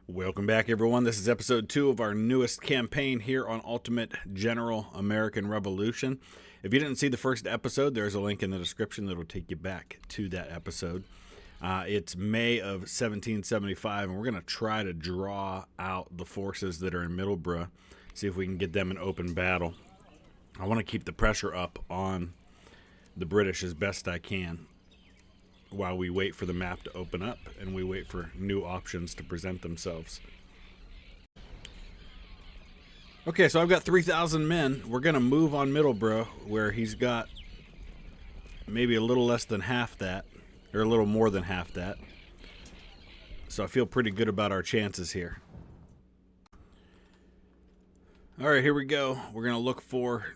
Welcome back, everyone. This is episode 2 of our newest campaign here on Ultimate General American Revolution. If you didn't see the first episode, there's a link in the description that will take you back to that episode. It's May of 1775, and we're going to try to draw out the forces that are in Middleborough, see if we can get them in open battle. I want to keep the pressure up on the British as best I can, while we wait for the map to open up and we wait for new options to present themselves. Okay, so I've got 3,000 men. We're going to move on Middleborough, where he's got maybe a little less than half that, or a little more than half that. So I feel pretty good about our chances here. All right, here we go. We're going to look for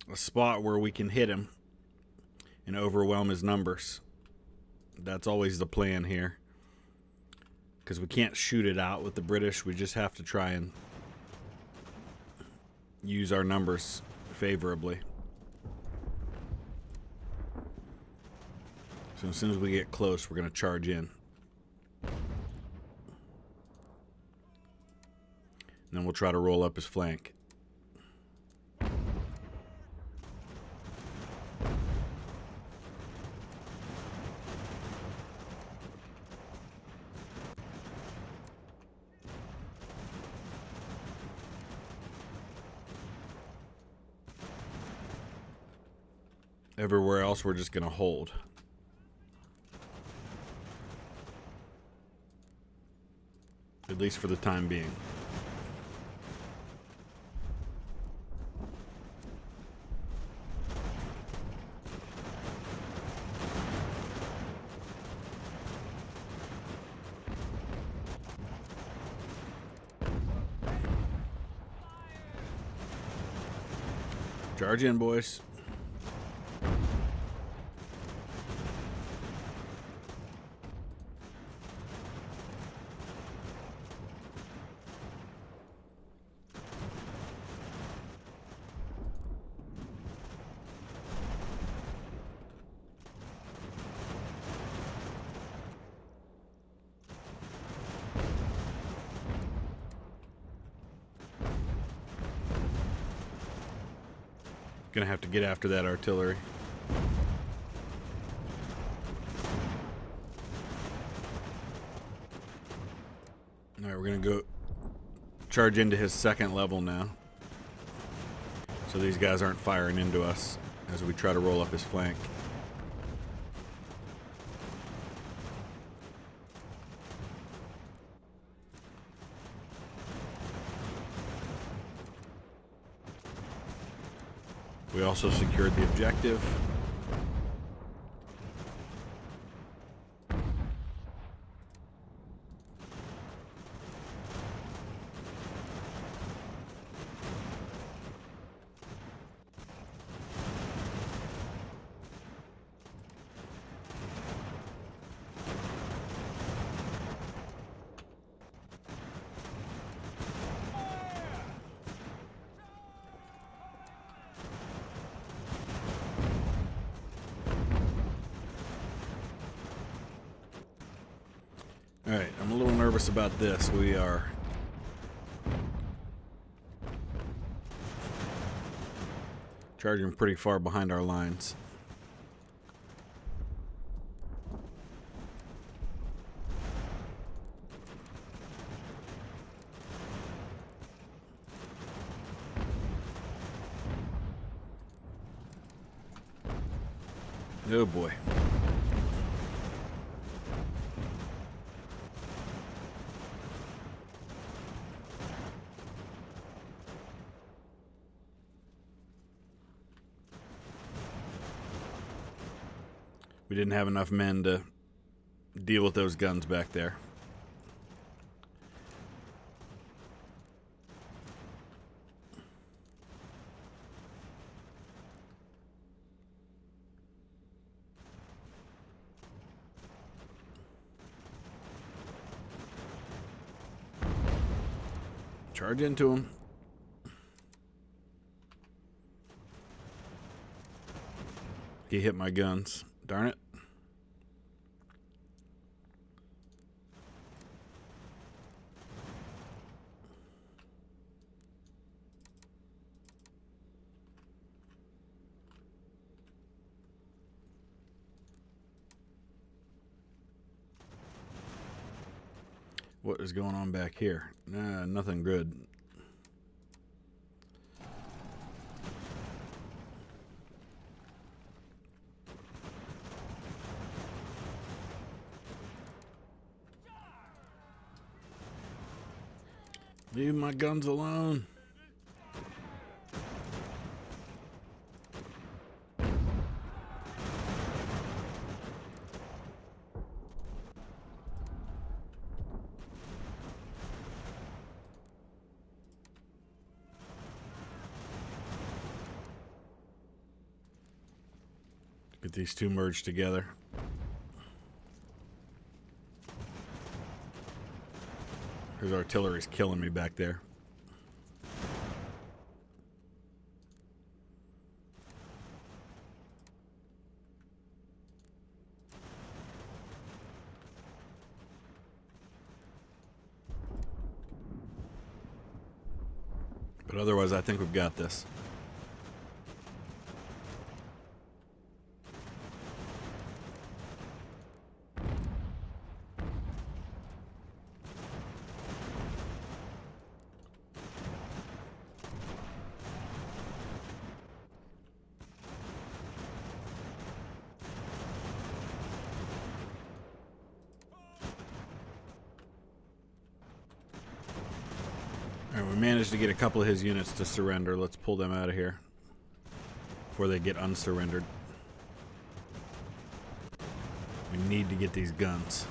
a spot where we can hit him and overwhelm his numbers. That's always the plan here, because we can't shoot it out with the British. We just have to try and use our numbers favorably. So as soon as we get close, we're going to charge in. And then we'll try to roll up his flank. Everywhere else, we're just going to hold. At least for the time being. Charge in, boys. Gonna have to get after that artillery. All right, we're gonna go charge into his second level now, so these guys aren't firing into us as we try to roll up his flank. We also secured the objective. Alright, I'm a little nervous about this. We are charging pretty far behind our lines. Oh boy. We didn't have enough men to deal with those guns back there. Charge into him. He hit my guns. Darn it. What is going on back here? Nothing good. Leave my guns alone. Get these two merged together. His artillery's killing me back there. But otherwise, I think we've got this. Alright, we managed to get a couple of his units to surrender. Let's pull them out of here before they get unsurrendered. We need to get these guns.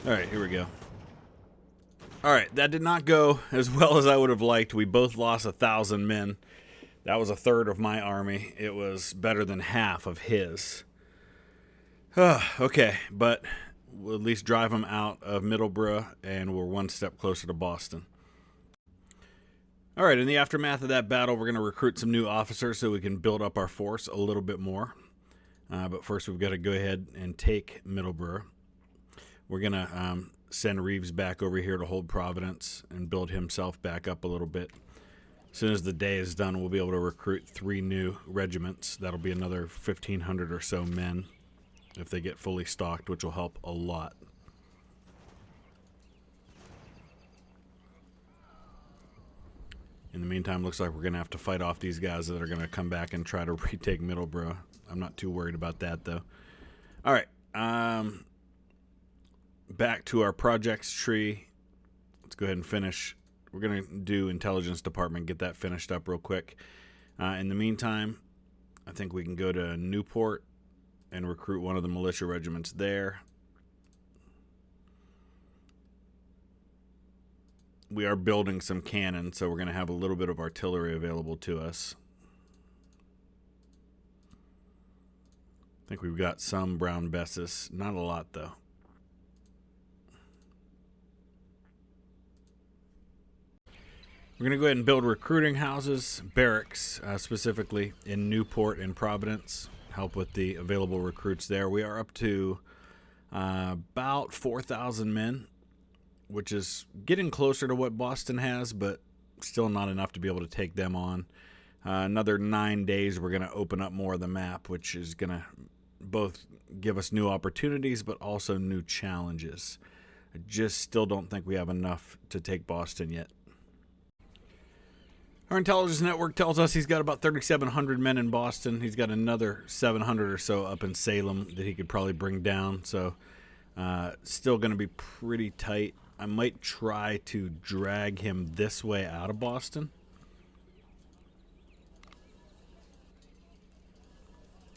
Alright, here we go. Alright, that did not go as well as I would have liked. We both lost 1,000 men. That was a third of my army. It was better than half of his. Okay, but we'll at least drive them out of Middleborough, and we're one step closer to Boston. Alright, in the aftermath of that battle, we're going to recruit some new officers so we can build up our force a little bit more. But first, we've got to go ahead and take Middleborough. We're going to send Reeves back over here to hold Providence and build himself back up a little bit. As soon as the day is done, we'll be able to recruit 3 new regiments. That'll be another 1,500 or so men if they get fully stocked, which will help a lot. In the meantime, looks like we're going to have to fight off these guys that are going to come back and try to retake Middleborough. I'm not too worried about that, though. All right. Back to our projects tree. Let's go ahead and finish. We're going to do intelligence department, get that finished up real quick. In the meantime, I think we can go to Newport and recruit one of the militia regiments there. We are building some cannon, so we're going to have a little bit of artillery available to us. I think we've got some Brown Besses. Not a lot, though. We're going to go ahead and build recruiting houses, barracks, specifically in Newport and Providence. Help with the available recruits there. We are up to about 4,000 men, which is getting closer to what Boston has, but still not enough to be able to take them on. Another 9 days, we're going to open up more of the map, which is going to both give us new opportunities, but also new challenges. I just still don't think we have enough to take Boston yet. Our intelligence network tells us he's got about 3,700 men in Boston. He's got another 700 or so up in Salem that he could probably bring down. So still going to be pretty tight. I might try to drag him this way out of Boston.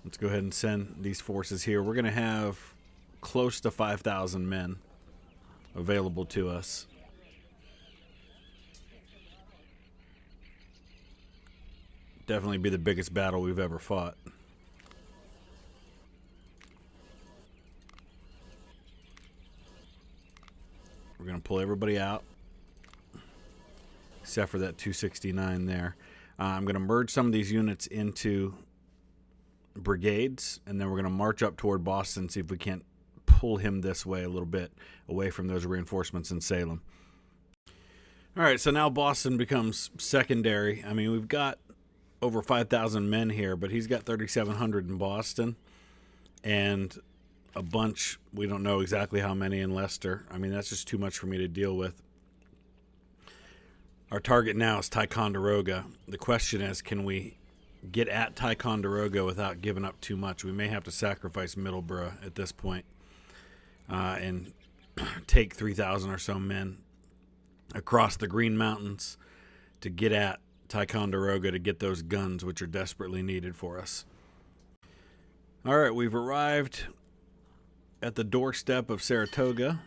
Let's go ahead and send these forces here. We're going to have close to 5,000 men available to us. Definitely be the biggest battle we've ever fought. We're going to pull everybody out, except for that 269 there. I'm going to merge some of these units into brigades, and then we're going to march up toward Boston, see if we can't pull him this way a little bit, away from those reinforcements in Salem. All right, so now Boston becomes secondary. I mean, we've got over 5,000 men here, but he's got 3,700 in Boston, and a bunch, we don't know exactly how many in Leicester. I mean, that's just too much for me to deal with. Our target now is Ticonderoga. The question is, can we get at Ticonderoga without giving up too much? We may have to sacrifice Middleborough at this point and take 3,000 or so men across the Green Mountains to get at Ticonderoga to get those guns, which are desperately needed for us. All right, we've arrived at the doorstep of Saratoga.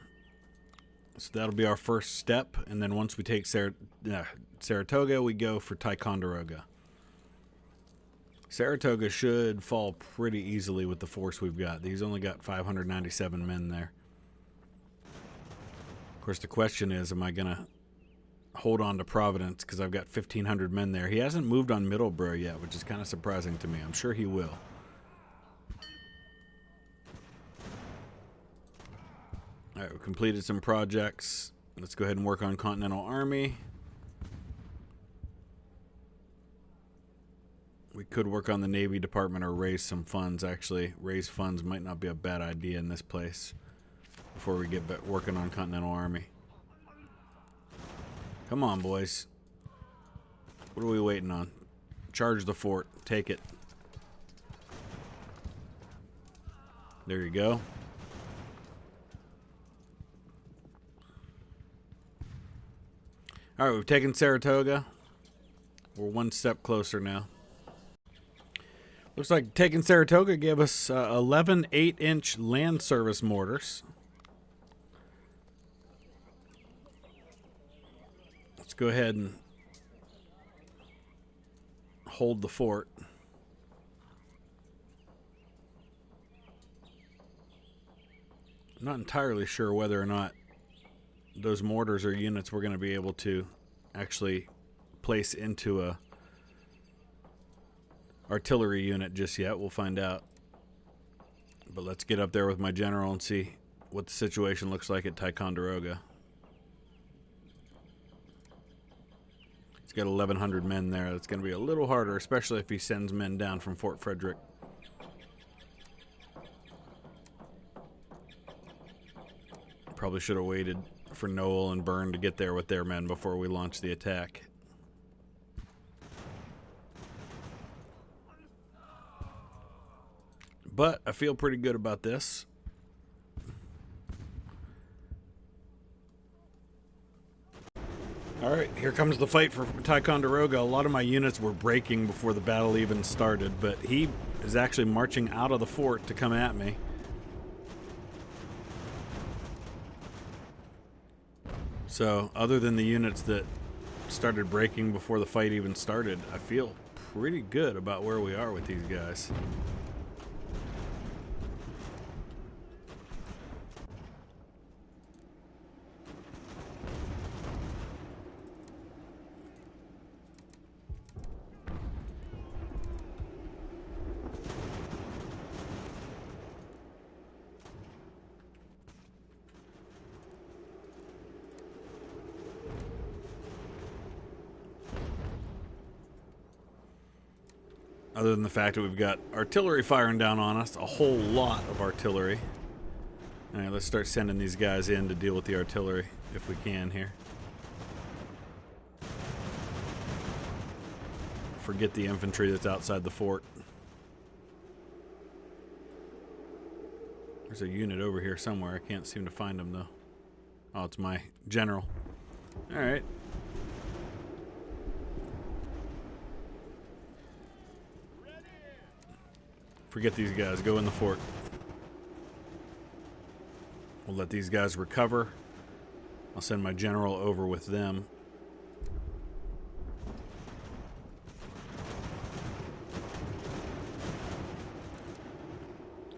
So that'll be our first step. And then once we take Saratoga, we go for Ticonderoga. Saratoga should fall pretty easily with the force we've got. He's only got 597 men there. Of course, the question is, am I going to hold on to Providence? Because I've got 1,500 men there. He hasn't moved on Middleborough yet, which is kind of surprising to me. I'm sure he will. All right, we completed some projects. Let's go ahead and work on Continental Army. We could work on the Navy Department or raise some funds. Actually, raise funds might not be a bad idea in this place before we get working on Continental Army. Come on, boys. What are we waiting on? Charge the fort. Take it. There you go. All right, we've taken Saratoga. We're one step closer now. Looks like taking Saratoga gave us 11 8-inch land service mortars. Let's go ahead and hold the fort. I'm not entirely sure whether or not those mortars are units we're going to be able to actually place into a artillery unit just yet. We'll find out. But let's get up there with my general and see what the situation looks like at Ticonderoga. He's got 1,100 men there. That's going to be a little harder, especially if he sends men down from Fort Frederick. Probably should have waited for Noel and Byrne to get there with their men before we launch the attack. But I feel pretty good about this. All right, here comes the fight for Ticonderoga. A lot of my units were breaking before the battle even started, but he is actually marching out of the fort to come at me. So, other than the units that started breaking before the fight even started, I feel pretty good about where we are with these guys. Other than the fact that we've got artillery firing down on us, a whole lot of artillery. All right, let's start sending these guys in to deal with the artillery if we can here. Forget the infantry that's outside the fort. There's a unit over here somewhere. I can't seem to find them though. Oh, it's my general. All right. Forget these guys. Go in the fort. We'll let these guys recover. I'll send my general over with them.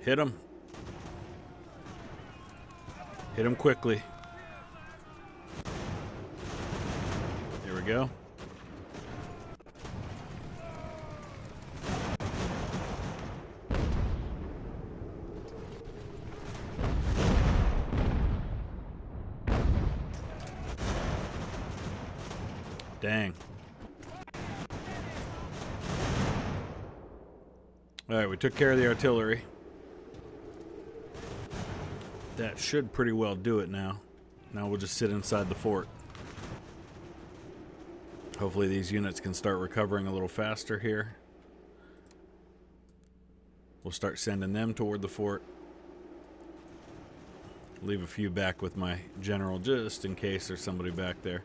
Hit him. Hit him quickly. There we go. Dang. Alright, we took care of the artillery. That should pretty well do it now. Now we'll just sit inside the fort. Hopefully these units can start recovering a little faster here. We'll start sending them toward the fort. Leave a few back with my general just in case there's somebody back there.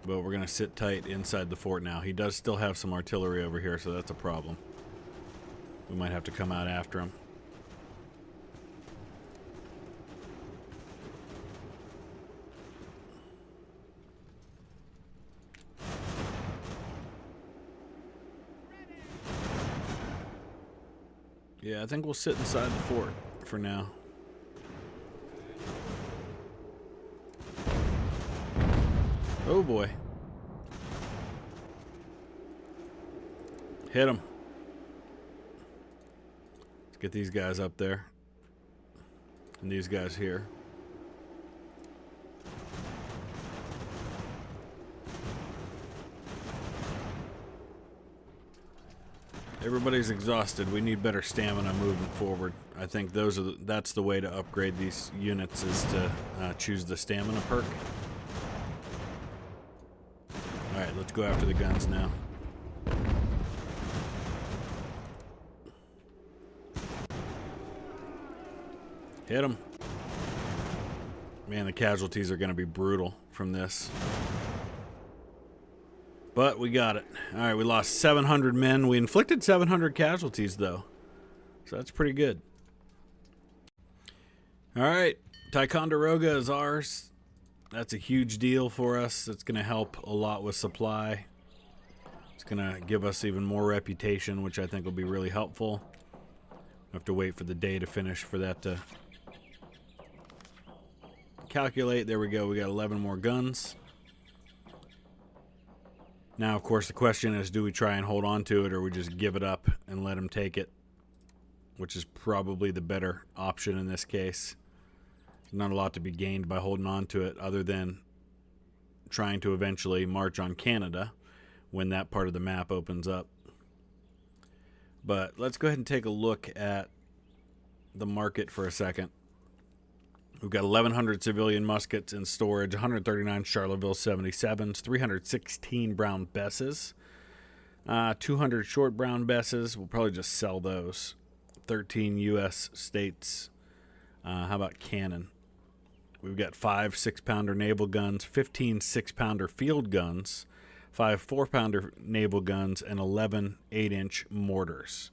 But we're going to sit tight inside the fort now. He does still have some artillery over here, so that's a problem. We might have to come out after him. Yeah, I think we'll sit inside the fort for now. Oh boy. Hit him. Let's get these guys up there. And these guys here. Everybody's exhausted. We need better stamina moving forward. I think that's the way to upgrade these units, is to choose the stamina perk. Alright, let's go after the guns now. Hit them. Man, the casualties are going to be brutal from this. But we got it. Alright, we lost 700 men. We inflicted 700 casualties, though. So that's pretty good. Alright, Ticonderoga is ours. That's a huge deal for us. It's going to help a lot with supply. It's going to give us even more reputation, which I think will be really helpful. I have to wait for the day to finish for that to calculate. There we go. We got 11 more guns. Now, of course, the question is, do we try and hold on to it, or we just give it up and let them take it? Which is probably the better option in this case. Not a lot to be gained by holding on to it, other than trying to eventually march on Canada when that part of the map opens up. But let's go ahead and take a look at the market for a second. We've got 1,100 civilian muskets in storage, 139 Charleville 77s, 316 Brown Besses, 200 short Brown Besses. We'll probably just sell those. 13 U.S. states. How about cannon? We've got 5 6-pounder naval guns, 15 6-pounder field guns, 5 4-pounder naval guns, and 11 8-inch mortars.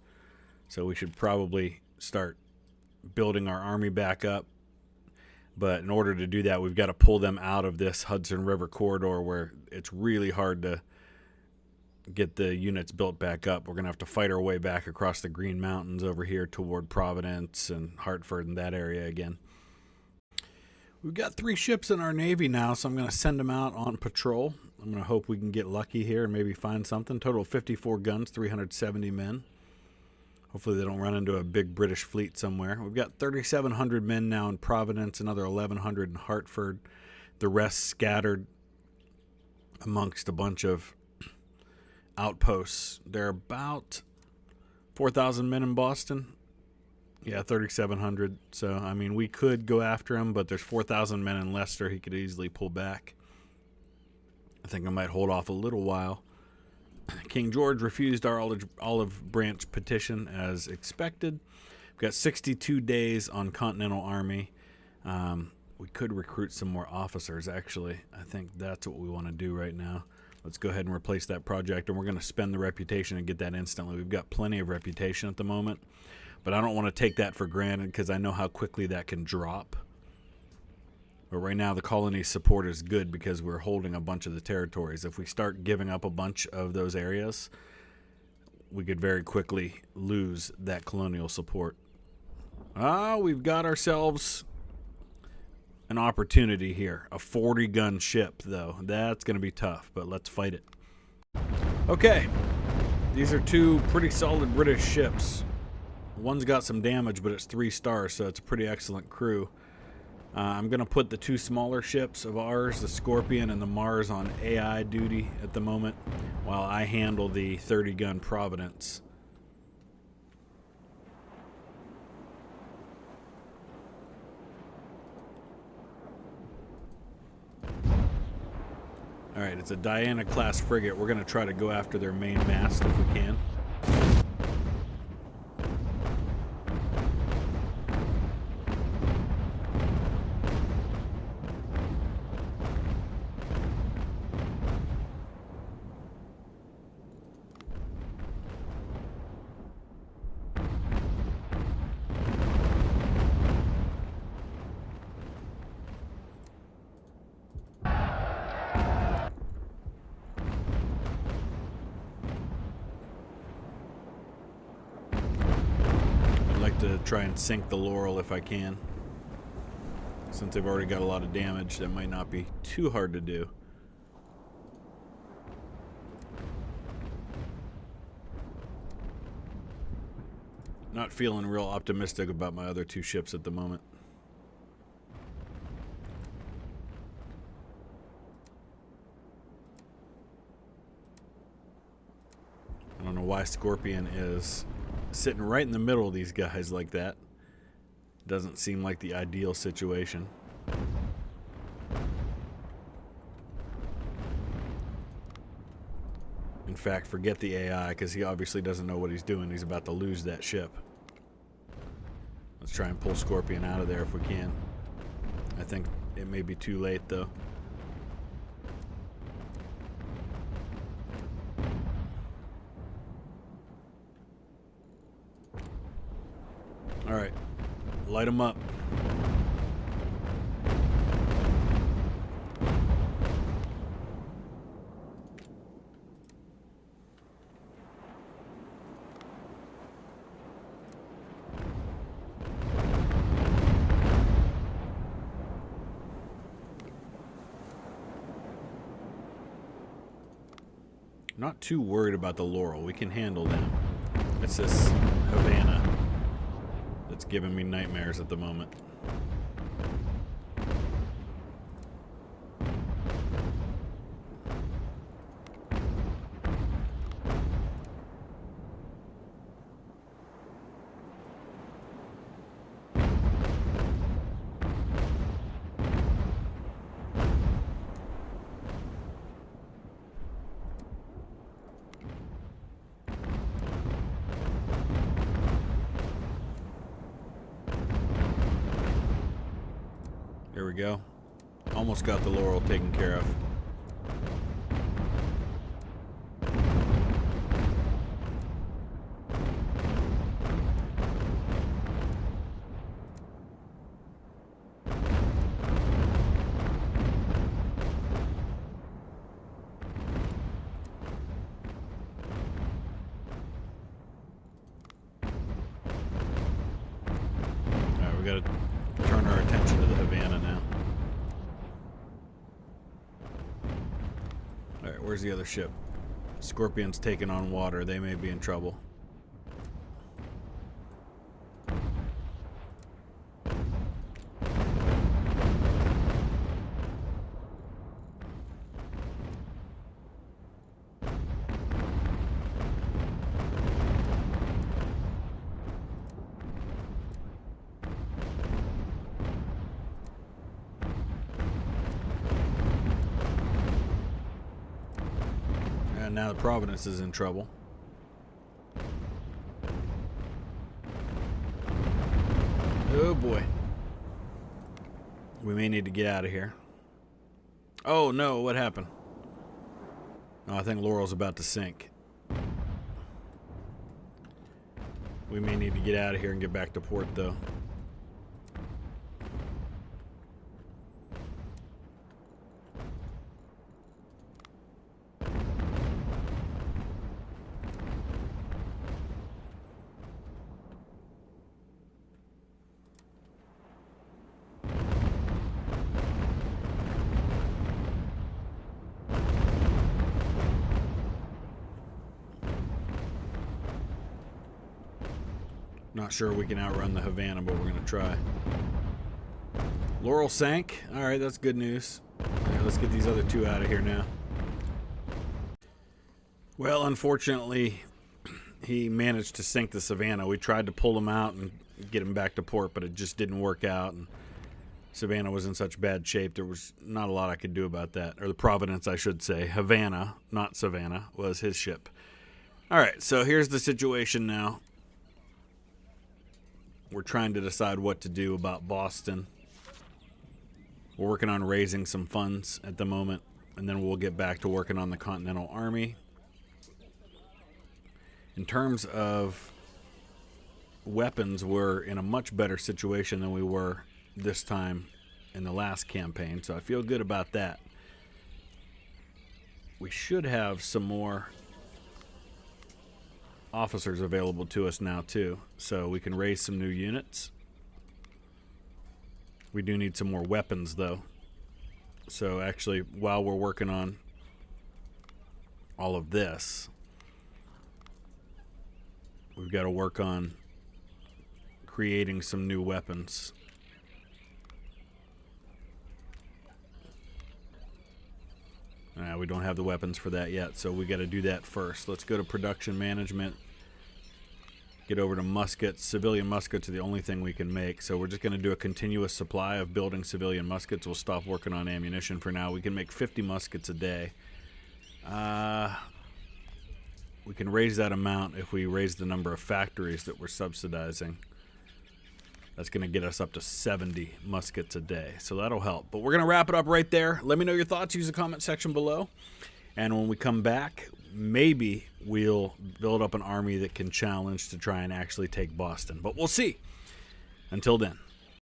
So we should probably start building our army back up. But in order to do that, we've got to pull them out of this Hudson River corridor where it's really hard to get the units built back up. We're going to have to fight our way back across the Green Mountains over here toward Providence and Hartford and that area again. We've got 3 ships in our Navy now, so I'm going to send them out on patrol. I'm going to hope we can get lucky here and maybe find something. Total of 54 guns, 370 men. Hopefully they don't run into a big British fleet somewhere. We've got 3,700 men now in Providence, another 1,100 in Hartford. The rest scattered amongst a bunch of outposts. There are about 4,000 men in Boston. Yeah, 3,700. So, I mean, we could go after him, but there's 4,000 men in Leicester. He could easily pull back. I think I might hold off a little while. King George refused our olive branch petition as expected. We've got 62 days on Continental Army. We could recruit some more officers, actually. I think that's what we want to do right now. Let's go ahead and replace that project, and we're going to spend the reputation and get that instantly. We've got plenty of reputation at the moment, but I don't want to take that for granted because I know how quickly that can drop. But right now the colony's support is good because we're holding a bunch of the territories. If we start giving up a bunch of those areas, we could very quickly lose that colonial support. We've got ourselves an opportunity here. A 40-gun ship, though. That's going to be tough, but let's fight it. Okay. These are 2 pretty solid British ships. One's got some damage, but it's 3 stars, so it's a pretty excellent crew. I'm going to put the 2 smaller ships of ours, the Scorpion and the Mars, on AI duty at the moment, while I handle the 30-gun Providence. Alright, it's a Diana-class frigate. We're going to try to go after their main mast if we can. To try and sink the Laurel if I can. Since they've already got a lot of damage, that might not be too hard to do. Not feeling real optimistic about my other 2 ships at the moment. I don't know why Scorpion is sitting right in the middle of these guys like that. Doesn't seem like the ideal situation. In fact, forget the AI, because he obviously doesn't know what he's doing. He's about to lose that ship. Let's try and pull Scorpion out of there if we can. I think it may be too late, though. Alright, light them up. Not too worried about the Laurel. We can handle them. It's this Havana that's giving me nightmares at the moment. There we go. Almost got the Laurel taken care of. Alright, we gotta turn our attention to the Havana now. Alright, where's the other ship? Scorpion's taking on water. They may be in trouble. And now the Providence is in trouble. Oh boy. We may need to get out of here. Oh no, what happened? Oh, I think Laurel's about to sink. We may need to get out of here and get back to port though. Not sure we can outrun the Havana, but we're going to try. Laurel sank. All right, that's good news. All right, let's get these other two out of here now. Well, unfortunately, he managed to sink the Savannah. We tried to pull him out and get him back to port, but it just didn't work out. And Savannah was in such bad shape, there was not a lot I could do about that. Or the Providence, I should say. Havana, not Savannah, was his ship. All right, so here's the situation now. We're trying to decide what to do about Boston. We're working on raising some funds at the moment, and then we'll get back to working on the Continental Army. In terms of weapons, we're in a much better situation than we were this time in the last campaign, so I feel good about that. We should have some more officers available to us now too, so we can raise some new units. We do need some more weapons though, so actually while we're working on all of this, we've got to work on creating some new weapons. We don't have the weapons for that yet, so we got to do that first. Let's go to production management. Get over to muskets. Civilian muskets are the only thing we can make, so we're just going to do a continuous supply of building civilian muskets. We'll stop working on ammunition for now. We can make 50 muskets a day. We can raise that amount if we raise the number of factories that we're subsidizing. That's going to get us up to 70 muskets a day, so that'll help. But we're going to wrap it up right there. Let me know your thoughts. Use the comment section below. And when we come back, maybe we'll build up an army that can challenge to try and actually take Boston. But we'll see. Until then.